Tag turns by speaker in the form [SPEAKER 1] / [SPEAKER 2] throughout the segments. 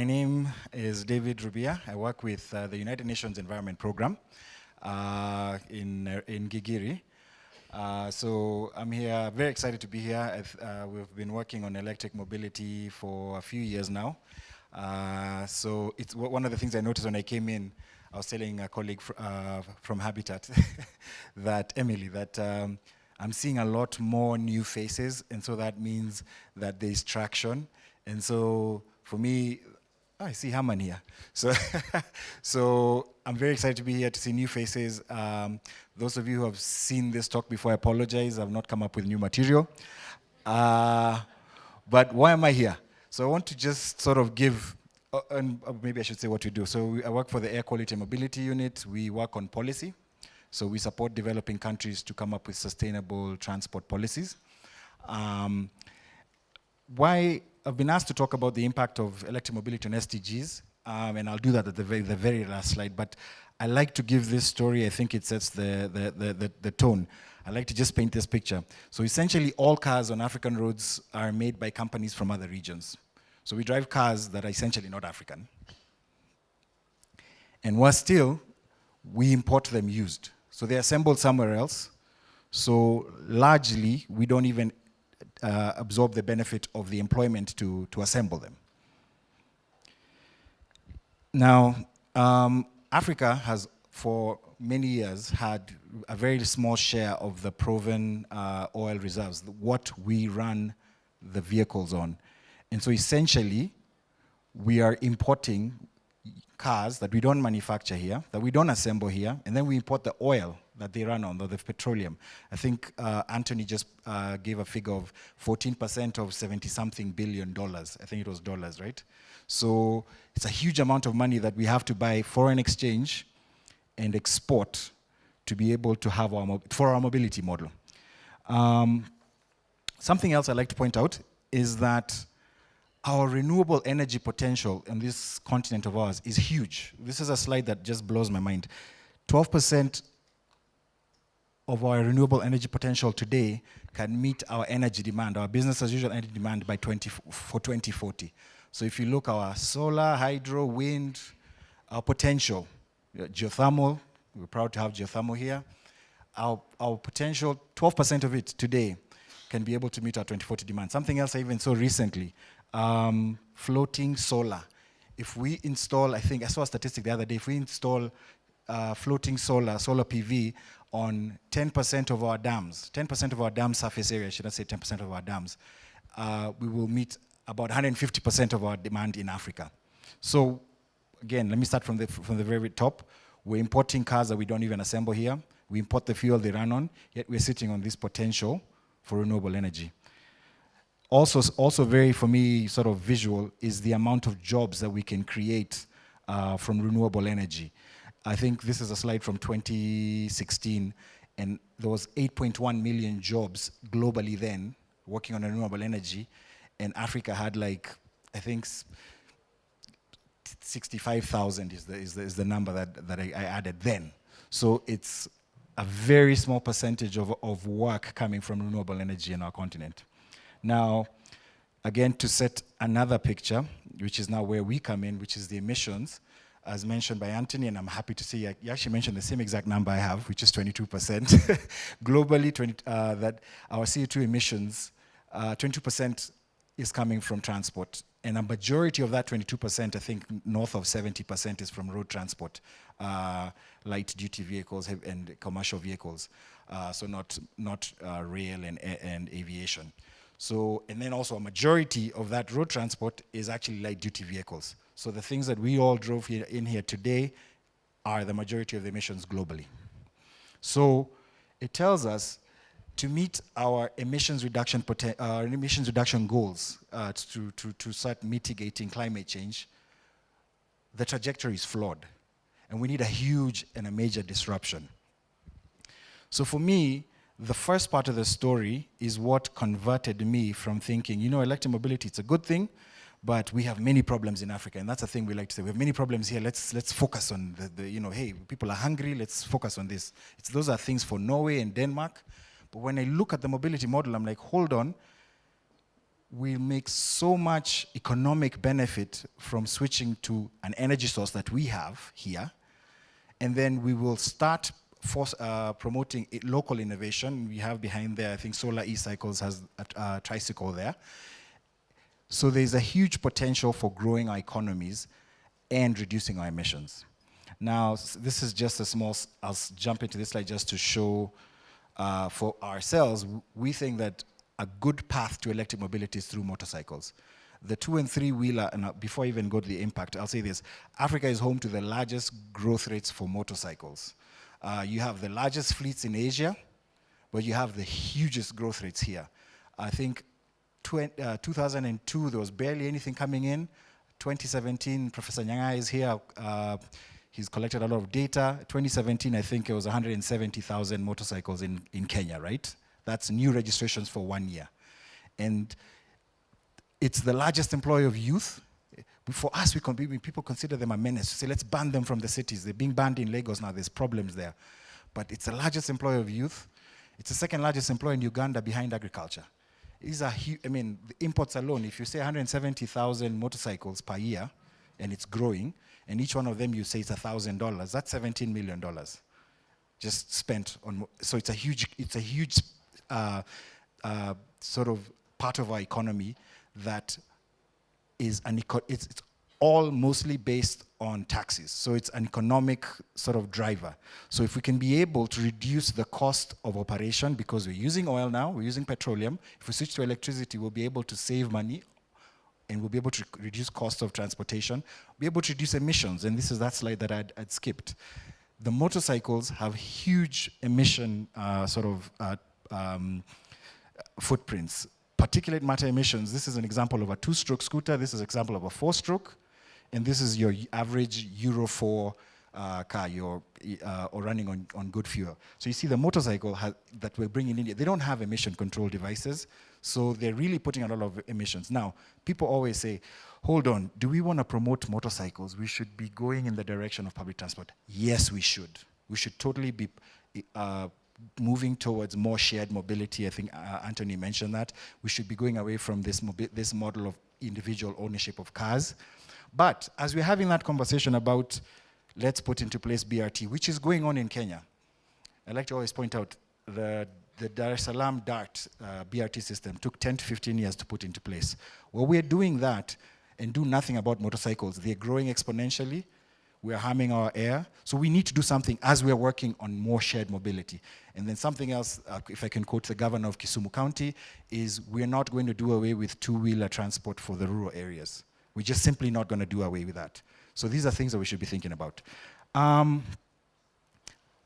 [SPEAKER 1] My name is David Rubia. I work with the United Nations Environment Program in Gigiri. So I'm here, very excited to be here. We've been working on electric mobility for a few years now. So it's one of the things I noticed when I came in. I was telling a colleague from Habitat, that Emily, that I'm seeing a lot more new faces, and so that means that there's traction. And so for me, I see Haman here. So I'm very excited to be here to see new faces. Those of you who have seen this talk before, I apologize. I've not come up with new material. But why am I here? So I want to just sort of give, and maybe I should say what we do. So I work for the Air Quality and Mobility Unit. We work on policy. So we support developing countries to come up with sustainable transport policies. Why I've been asked to talk about the impact of electric mobility on SDGs, and I'll do that at the very last slide, but I like to give this story. I think it sets the tone. I like to just paint this picture. So essentially, all cars on African roads are made by companies from other regions. So we drive cars that are essentially not African. And worse still, we import them used. So they're assembled somewhere else. So largely, we don't even absorb the benefit of the employment to assemble them. Now, Africa has, for many years, had a very small share of the proven oil reserves, what we run the vehicles on. And so essentially, we are importing cars that we don't manufacture here, that we don't assemble here, and then we import the oil that they run on, or the petroleum. I think Anthony just gave a figure of 14% of 70-something billion dollars. I think it was dollars, right? So it's a huge amount of money that we have to buy foreign exchange and export to be able to have for our mobility model. Something else I'd like to point out is that our renewable energy potential in this continent of ours is huge. This is a slide that just blows my mind. 12% of our renewable energy potential today can meet our energy demand, our business as usual energy demand for 2040. So if you look at our solar, hydro, wind, our potential, geothermal, we're proud to have geothermal here. Our potential, 12% of it today can be able to meet our 2040 demand. Something else I even saw recently, floating solar. If we install, I think I saw a statistic the other day, if we install floating solar PV on 10% of our dams, 10% of our dam surface area, should I say 10% of our dams, we will meet about 150% of our demand in Africa. So again, let me start from the very top. We're importing cars that we don't even assemble here. We import the fuel they run on, yet we're sitting on this potential for renewable energy. Also very, for me, sort of visual is the amount of jobs that we can create from renewable energy. I think this is a slide from 2016, and there was 8.1 million jobs globally then working on renewable energy, and Africa had like, I think 65,000 is the number that I added then. So it's a very small percentage of work coming from renewable energy in our continent. Now, again, to set another picture, which is now where we come in, which is the emissions, as mentioned by Anthony, and I'm happy to see you actually mentioned the same exact number I have, which is 22%. Globally, that our CO2 emissions, 22% is coming from transport. And a majority of that 22%, I think north of 70% is from road transport, light duty vehicles and commercial vehicles. So not rail and aviation. So, and then also a majority of that road transport is actually light duty vehicles. So the things that we all drove in here today are the majority of the emissions globally. So it tells us to meet our emissions reduction goals, to start mitigating climate change, the trajectory is flawed. And we need a huge and a major disruption. So for me, the first part of the story is what converted me from thinking, you know, electric mobility, it's a good thing, but we have many problems in Africa, and that's the thing we like to say. We have many problems here. Let's focus on the you know, hey, people are hungry. Let's focus on this. Those are things for Norway and Denmark. But when I look at the mobility model, I'm like, hold on. we make so much economic benefit from switching to an energy source that we have here, and then we will start promoting local innovation. We have behind there, I think Solar E-Cycles has a tricycle there. So there's a huge potential for growing our economies and reducing our emissions. Now, this is just a small, I'll jump into this slide just to show for ourselves, we think that a good path to electric mobility is through motorcycles. The 2- and 3-wheeler, and before I even go to the impact, I'll say this. Africa is home to the largest growth rates for motorcycles. You have the largest fleets in Asia, but you have the hugest growth rates here. I think 2002, there was barely anything coming in. 2017, Professor Nyanga is here. He's collected a lot of data. 2017, I think it was 170,000 motorcycles in Kenya, right? That's new registrations for 1 year. And it's the largest employer of youth. For us, people consider them a menace. Say, let's ban them from the cities. They're being banned in Lagos now. There's problems there. But it's the largest employer of youth. It's the second largest employer in Uganda behind agriculture. These are I mean, the imports alone, if you say 170,000 motorcycles per year, and it's growing, and each one of them you say it's $1,000, that's $17 million just spent on. So it's a huge sort of part of our economy that is it's all mostly based on taxes. So it's an economic sort of driver. So if we can be able to reduce the cost of operation, because we're using oil now, we're using petroleum, if we switch to electricity, we'll be able to save money, and we'll be able to reduce cost of transportation, be able to reduce emissions, and this is that slide that I'd skipped. The motorcycles have huge emission footprints. Particulate matter emissions, this is an example of a 2-stroke scooter, this is an example of a 4-stroke, and this is your average Euro 4 car or running on good fuel. So you see the motorcycle that we're bringing in, they don't have emission control devices, so they're really putting a lot of emissions. Now, people always say, hold on, do we want to promote motorcycles? We should be going in the direction of public transport. Yes, we should. We should totally be moving towards more shared mobility. I think Anthony mentioned that. We should be going away from this model of individual ownership of cars. But as we're having that conversation about let's put into place BRT, which is going on in Kenya, I like to always point out the Dar es Salaam DART BRT system took 10 to 15 years to put into place. Well, we're doing that and do nothing about motorcycles. They're growing exponentially. We're harming our air. So we need to do something as we're working on more shared mobility. And then something else, if I can quote the governor of Kisumu County, is we're not going to do away with 2-wheeler transport for the rural areas. We're just simply not going to do away with that. So these are things that we should be thinking about. I'll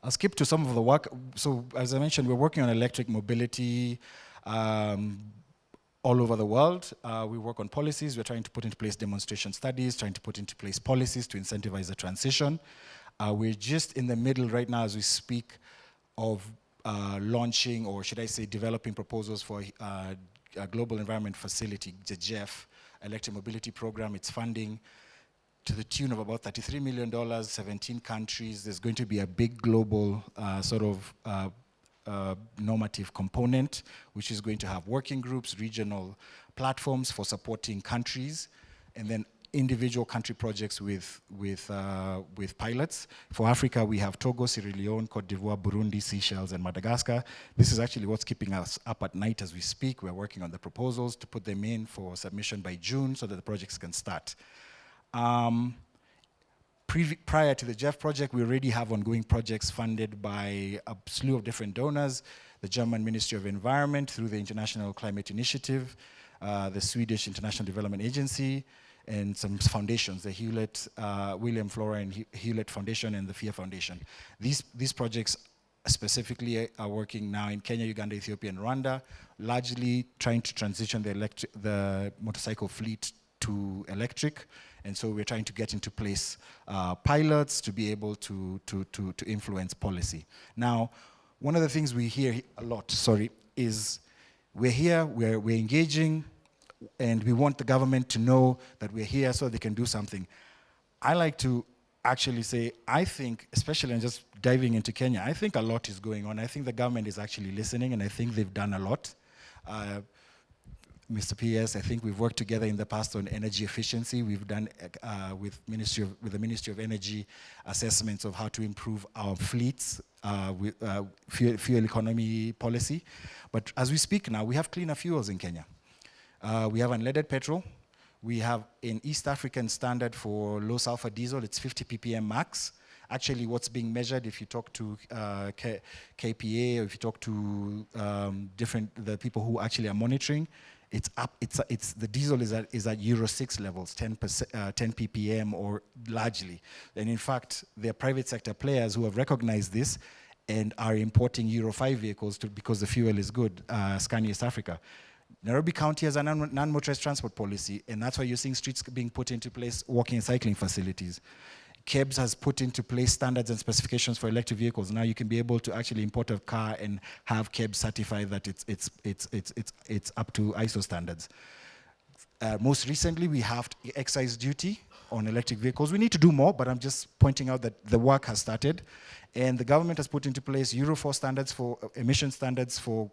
[SPEAKER 1] skip to some of the work. So as I mentioned, we're working on electric mobility all over the world. We work on policies. We're trying to put into place demonstration studies, trying to put into place policies to incentivize the transition. We're just in the middle right now as we speak of launching, or should I say developing proposals for a global environment facility, the GEF, electric mobility program. It's funding to the tune of about $33 million, 17 countries. There's going to be a big global normative component, which is going to have working groups, regional platforms for supporting countries, and then individual country projects with pilots. For Africa, we have Togo, Sierra Leone, Cote d'Ivoire, Burundi, Seychelles, and Madagascar. This is actually what's keeping us up at night as we speak. We're working on the proposals to put them in for submission by June so that the projects can start. Prior to the GEF project, we already have ongoing projects funded by a slew of different donors, the German Ministry of Environment through the International Climate Initiative, the Swedish International Development Agency, and some foundations, the Hewlett, William Flora and Hewlett Foundation and the FIA Foundation. These projects specifically are working now in Kenya, Uganda, Ethiopia, and Rwanda, largely trying to transition the motorcycle fleet to electric. And so we're trying to get into place pilots to be able to influence policy. Now, one of the things we hear a lot, is we're here, we're engaging, and we want the government to know that we're here so they can do something. I like to actually say, I think, especially in just diving into Kenya, I think a lot is going on. I think the government is actually listening, and I think they've done a lot. Mr. PS, I think we've worked together in the past on energy efficiency. We've done with the Ministry of Energy assessments of how to improve our fleets with fuel economy policy. But as we speak now, we have cleaner fuels in Kenya. We have unleaded petrol. We have an East African standard for low sulfur diesel. It's 50 ppm max. Actually, what's being measured, if you talk to KPA, or if you talk to the people who actually are monitoring, it's up. The diesel is at Euro 6 levels, 10 ppm or largely. And in fact, there are private sector players who have recognized this and are importing Euro 5 vehicles because the fuel is good. Scania East Africa. Nairobi County has a non-motorized transport policy, and that's why you're seeing streets being put into place, walking and cycling facilities. KEBS has put into place standards and specifications for electric vehicles. Now you can be able to actually import a car and have KEBS certify that it's up to ISO standards. Most recently, we have excise duty on electric vehicles. We need to do more, but I'm just pointing out that the work has started. And the government has put into place Euro 4 standards for emission standards for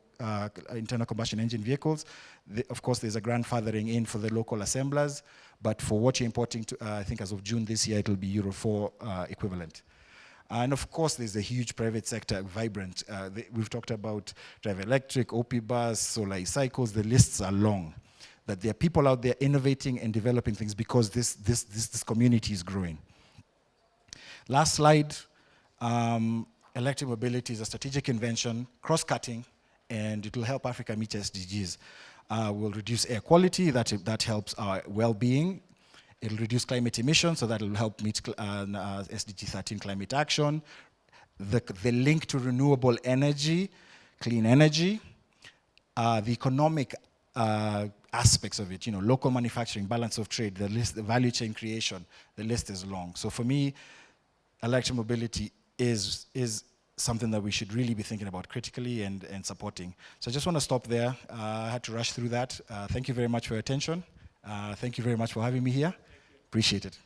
[SPEAKER 1] internal combustion engine vehicles. Of course, there's a grandfathering in for the local assemblers, but for what you're importing, I think as of June this year, it'll be Euro 4 equivalent. And of course, there's a huge private sector, vibrant. We've talked about Drive Electric, OP Bus, solar e-cycles, the lists are long. That there are people out there innovating and developing things because this community is growing. Last slide. Electric mobility is a strategic invention, cross-cutting, and it will help Africa meet SDGs. Will reduce air quality, that helps our well-being. It'll reduce climate emissions, so that will help meet SDG 13 climate action. The link to renewable energy, clean energy, the economic aspects of it, local manufacturing, balance of trade, the value chain creation, the list is long. So for me, electric mobility is something that we should really be thinking about critically and supporting. So I just want to stop there. I had to rush through that. Thank you very much for your attention. Thank you very much for having me here. Appreciate it.